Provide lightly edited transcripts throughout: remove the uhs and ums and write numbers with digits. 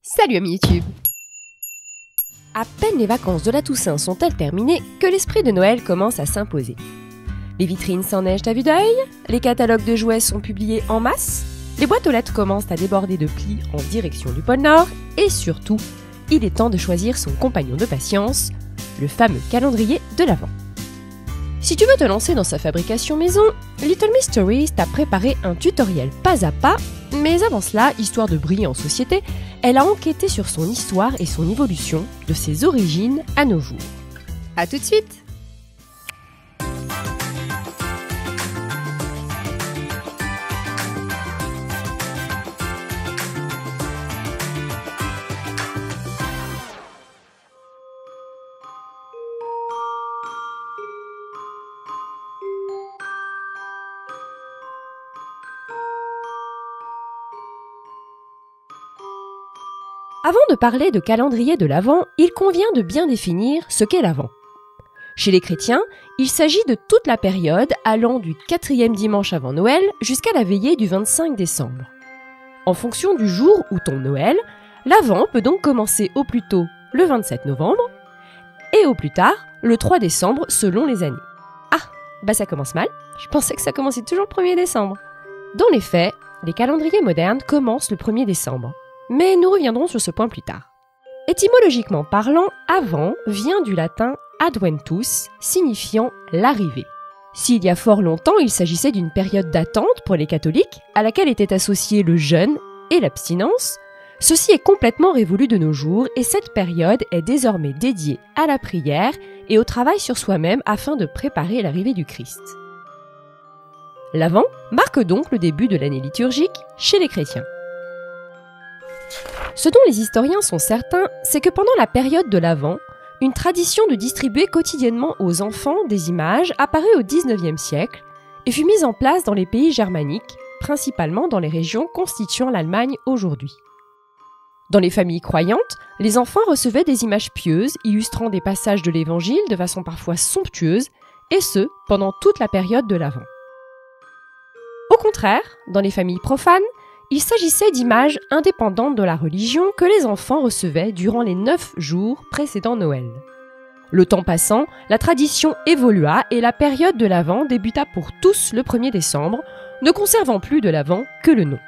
Salut amis YouTube! À peine les vacances de la Toussaint sont-elles terminées que l'esprit de Noël commence à s'imposer. Les vitrines s'enneigent à vue d'œil, les catalogues de jouets sont publiés en masse, les boîtes aux lettres commencent à déborder de plis en direction du pôle Nord et surtout, il est temps de choisir son compagnon de patience, le fameux calendrier de l'Avent. Si tu veux te lancer dans sa fabrication maison, Little Mysteries t'a préparé un tutoriel pas à pas, mais avant cela, histoire de briller en société, elle a enquêté sur son histoire et son évolution, de ses origines à nos jours. A tout de suite! Avant de parler de calendrier de l'Avent, il convient de bien définir ce qu'est l'Avent. Chez les chrétiens, il s'agit de toute la période allant du 4e dimanche avant Noël jusqu'à la veillée du 25 décembre. En fonction du jour où tombe Noël, l'Avent peut donc commencer au plus tôt le 27 novembre et au plus tard le 3 décembre selon les années. Ah, ça commence mal, je pensais que ça commençait toujours le 1er décembre. Dans les faits, les calendriers modernes commencent le 1er décembre. Mais nous reviendrons sur ce point plus tard. Étymologiquement parlant, Avant vient du latin adventus, signifiant l'arrivée. S'il y a fort longtemps, il s'agissait d'une période d'attente pour les catholiques, à laquelle était associé le jeûne et l'abstinence, ceci est complètement révolu de nos jours et cette période est désormais dédiée à la prière et au travail sur soi-même afin de préparer l'arrivée du Christ. L'Avent marque donc le début de l'année liturgique chez les chrétiens. Ce dont les historiens sont certains, c'est que pendant la période de l'Avent, une tradition de distribuer quotidiennement aux enfants des images apparut au XIXe siècle et fut mise en place dans les pays germaniques, principalement dans les régions constituant l'Allemagne aujourd'hui. Dans les familles croyantes, les enfants recevaient des images pieuses illustrant des passages de l'Évangile de façon parfois somptueuse, et ce, pendant toute la période de l'Avent. Au contraire, dans les familles profanes, il s'agissait d'images indépendantes de la religion que les enfants recevaient durant les 9 jours précédant Noël. Le temps passant, la tradition évolua et la période de l'Avent débuta pour tous le 1er décembre, ne conservant plus de l'Avent que le nom.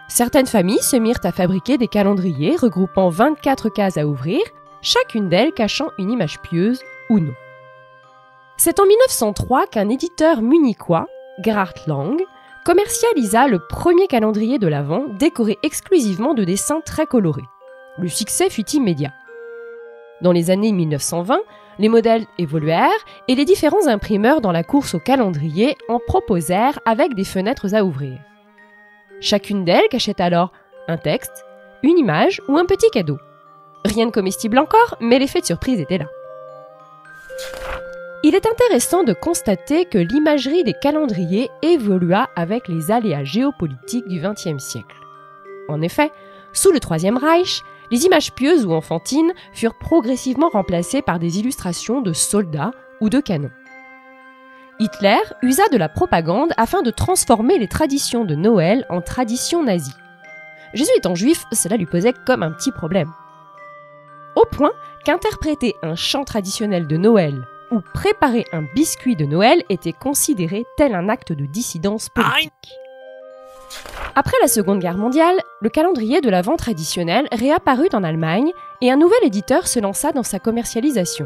Certaines familles se mirent à fabriquer des calendriers regroupant 24 cases à ouvrir, chacune d'elles cachant une image pieuse ou non. C'est en 1903 qu'un éditeur munichois, Gerhard Lang, commercialisa le premier calendrier de l'Avent décoré exclusivement de dessins très colorés. Le succès fut immédiat. Dans les années 1920, les modèles évoluèrent et les différents imprimeurs dans la course au calendrier en proposèrent avec des fenêtres à ouvrir. Chacune d'elles cachait alors un texte, une image ou un petit cadeau. Rien de comestible encore, mais l'effet de surprise était là. Il est intéressant de constater que l'imagerie des calendriers évolua avec les aléas géopolitiques du XXe siècle. En effet, sous le Troisième Reich, les images pieuses ou enfantines furent progressivement remplacées par des illustrations de soldats ou de canons. Hitler usa de la propagande afin de transformer les traditions de Noël en traditions nazies. Jésus étant juif, cela lui posait comme un petit problème. Au point qu'interpréter un chant traditionnel de Noël ou préparer un biscuit de Noël était considéré tel un acte de dissidence politique. Après la Seconde Guerre mondiale, le calendrier de l'Avent traditionnel réapparut en Allemagne et un nouvel éditeur se lança dans sa commercialisation.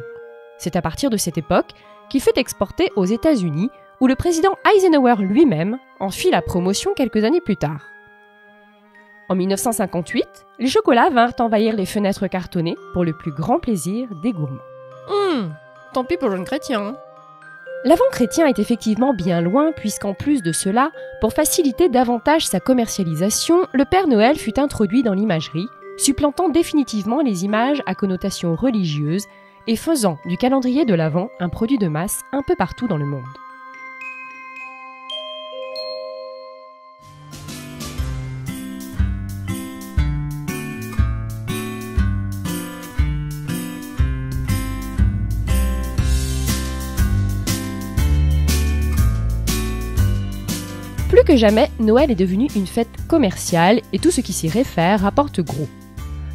C'est à partir de cette époque qu'il fut exporté aux États-Unis, où le président Eisenhower lui-même en fit la promotion quelques années plus tard. En 1958, les chocolats vinrent envahir les fenêtres cartonnées pour le plus grand plaisir des gourmands. Tant pis pour le jeune chrétien. L'Avent chrétien est effectivement bien loin puisqu'en plus de cela, pour faciliter davantage sa commercialisation, le Père Noël fut introduit dans l'imagerie, supplantant définitivement les images à connotation religieuse et faisant du calendrier de l'Avent un produit de masse un peu partout dans le monde. Plus que jamais, Noël est devenu une fête commerciale et tout ce qui s'y réfère rapporte gros.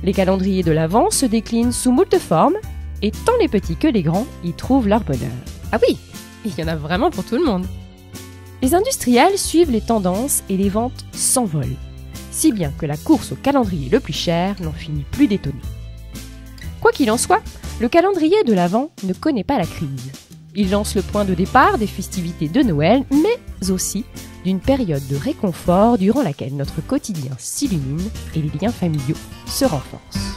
Les calendriers de l'Avent se déclinent sous moult formes, et tant les petits que les grands y trouvent leur bonheur. Ah oui, il y en a vraiment pour tout le monde. Les industriels suivent les tendances et les ventes s'envolent, si bien que la course au calendrier le plus cher n'en finit plus d'étonner. Quoi qu'il en soit, le calendrier de l'Avent ne connaît pas la crise. Il lance le point de départ des festivités de Noël, mais aussi d'une période de réconfort durant laquelle notre quotidien s'illumine et les liens familiaux se renforcent.